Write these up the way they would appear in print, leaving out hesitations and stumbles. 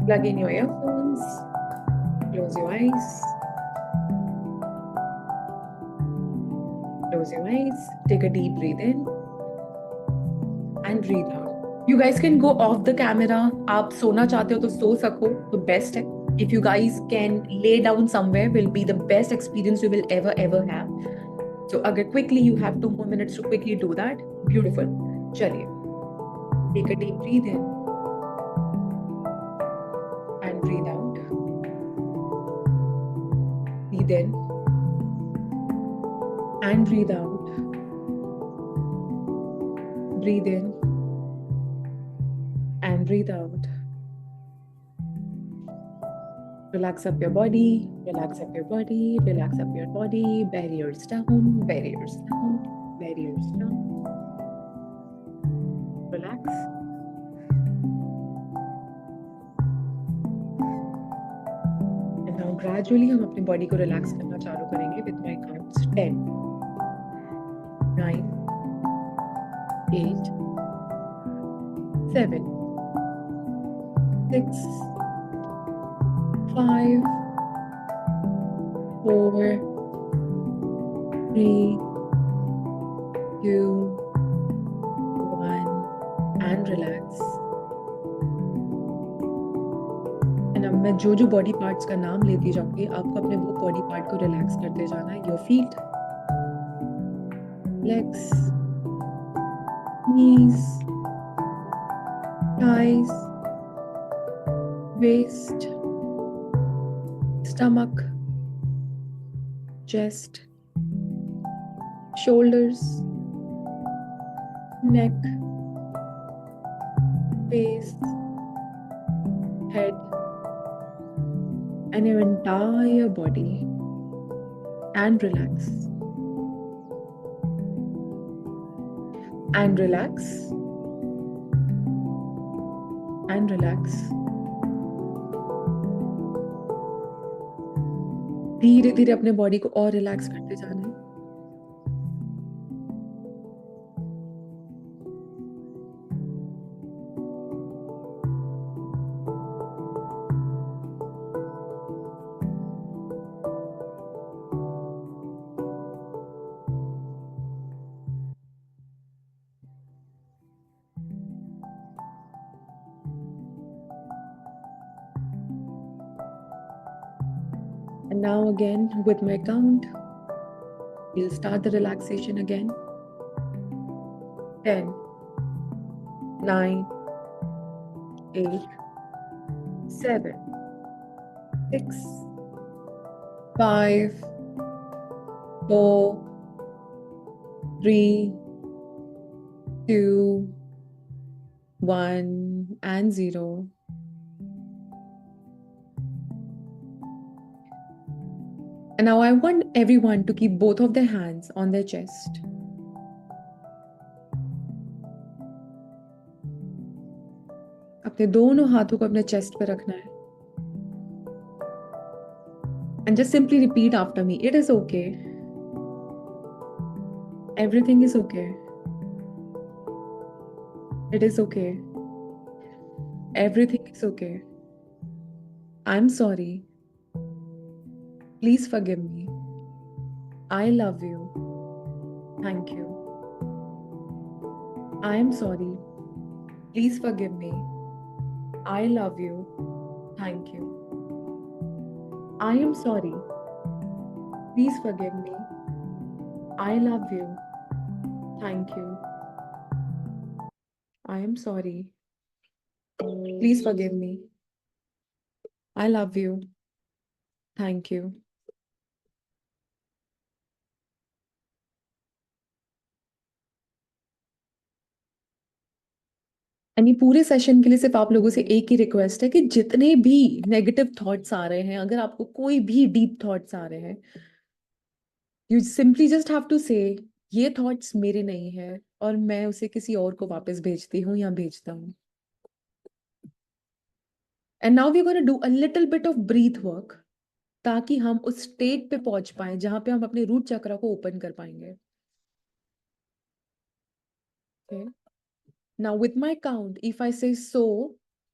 Plug in your earphones, close your eyes. Close your eyes, take a deep breath in and breathe out. You guys can go off the camera. आप सोना चाहते हो तो सो सको तो best है. If you guys can lay down somewhere, will be the best experience you will ever have. So अगर quickly you have 2 more minutes to quickly do that. Beautiful. चलिए. Take a deep breath in and breathe out. Breathe in and breathe out. Breathe in and breathe out. Relax up your body, relax up your body, relax up your body, barriers down, barriers down, barriers down. Relax. And now gradually हम अपने body को relax करना चालू करेंगे with my counts 10, 9, 8, 7, 6, 5, 4, 3, 2, 1 and relax. And अब मैं जो body parts का नाम लेती जाऊंगी आपको अपने वो बॉडी पार्ट को रिलैक्स करते जाना है. Your feet, legs, knees, thighs, waist, stomach, chest, shoulders, neck, face, head, and your entire body. And relax. And relax. And relax. धीरे धीरे अपने बॉडी को और रिलैक्स करते जाना है. And now again, with my count, we'll start the relaxation again. 10, 9, 8, 7, 6, 5, 4, 3, 2, 1 and 0. And now I want everyone to keep both of their hands on their chest. अपने दोनों हाथों को अपने चेस्ट पे रखना है. And just simply repeat after me. It is okay. Everything is okay. It is okay. Everything is okay. I'm sorry. Please forgive me. I love you. Thank you. I am sorry. Please forgive me. I love you. Thank you. I am sorry. Please forgive me. I love you. Thank you. I am sorry. Please forgive me. I love you. Thank you. यानी पूरे session के लिए सिर्फ आप लोगों से एक ही request है कि जितने भी नेगेटिव थॉट्स आ रहे हैं, अगर आपको कोई भी डीप थॉट्स आ रहे हैं, you simply just have to say ये थॉट्स मेरे नहीं है और मैं उसे किसी और को वापस भेजती हूँ या भेजता हूँ. And now we gonna do a little bit of breath work ताकि हम उस स्टेट पे पहुंच पाए जहां पे हम अपने रूट चक्र को ओपन कर पाएंगे. Okay. Now with my count, if I say so,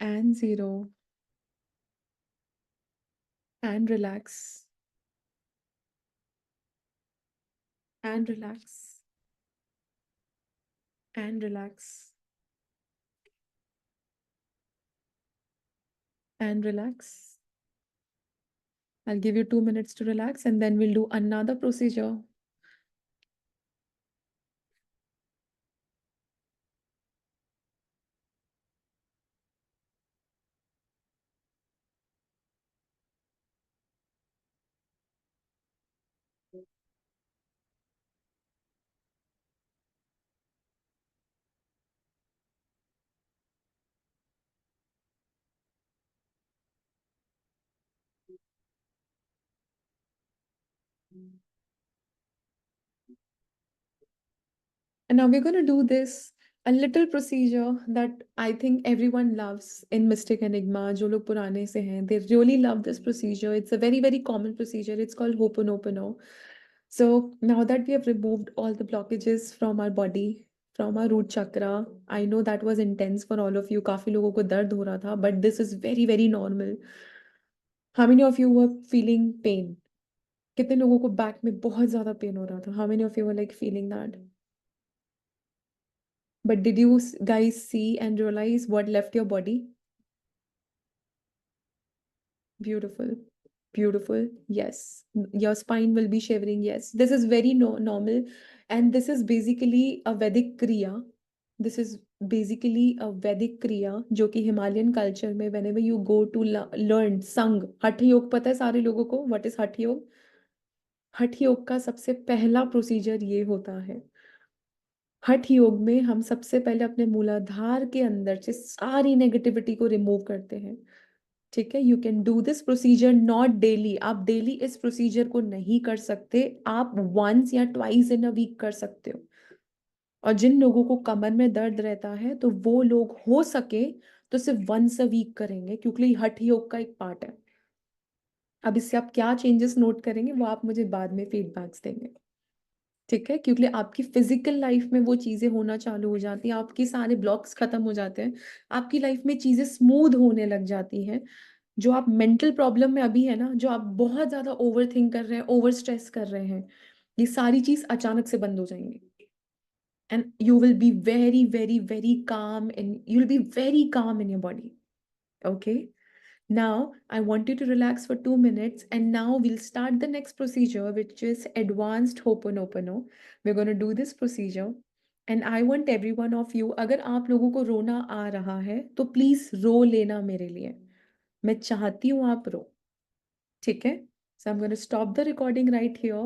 and 0, and relax, and relax, and relax, and relax. I'll give you 2 minutes to relax and then we'll do another procedure. And now we're going to do this a little procedure that I think everyone loves in Mystic Enigma. जो लोग पुराने से हैं, they really love this procedure. It's a very, very common procedure. It's called Ho'oponopono. So now that we have removed all the blockages from our body, from our root chakra, I know that was intense for all of you. काफी लोगों को दर्द हो रहा था, but this is very, very normal. How many of you were feeling pain? कितने लोगों को बैक में बहुत ज्यादा पेन हो रहा था? How many of you were like feeling that? But did you guys see and realize what left your body? Beautiful. Beautiful. Yes. Your spine will be shivering. Yes. This is very normal. And this is basically a Vedic Kriya. This is basically a Vedic Kriya, जो कि Himalayan culture में whenever you go to learn संग हठ योग पता है सारे लोगों को what is हठ योग? हठ योग का सबसे पहला प्रोसीजर ये होता है। हठ योग में हम सबसे पहले अपने मूलाधार के अंदर से सारी नेगेटिविटी को रिमूव करते हैं। ठीक है, you can do this procedure not daily. आप डेली इस प्रोसीजर को नहीं कर सकते, आप वंस या ट्वाइस इन अ वीक कर सकते हो। और जिन लोगों को कमर में दर्द रहता है तो वो लोग हो सके तो सिर्फ वंस अ वीक करेंगे, क्योंकि हठ योग का एक पार्ट है। अब इससे आप क्या चेंजेस नोट करेंगे वो आप मुझे बाद में फीडबैक्स देंगे। ठीक है, क्योंकि आपकी फिजिकल लाइफ में वो चीजें होना चालू हो जाती हैं, आपके सारे ब्लॉक्स खत्म हो जाते हैं, आपकी लाइफ में चीजें स्मूथ होने लग जाती हैं। जो आप मेंटल प्रॉब्लम में अभी है ना, जो आप बहुत ज्यादा ओवर थिंक कर रहे हैं, ओवर स्ट्रेस कर रहे हैं, ये सारी चीज अचानक से बंद हो जाएंगी। And you will be very very very calm in you will be very calm in your body. Okay, now I want you to relax for 2 minutes and now we'll start the next procedure, which is advanced Ho'oponopono. We're going to do this procedure and I want every one of you, अगर आप लोगों को रोना आ रहा है तो please रो लेना मेरे लिए। मैं चाहती हूँ आप रो। ठीक है, so I'm going to stop the recording right here.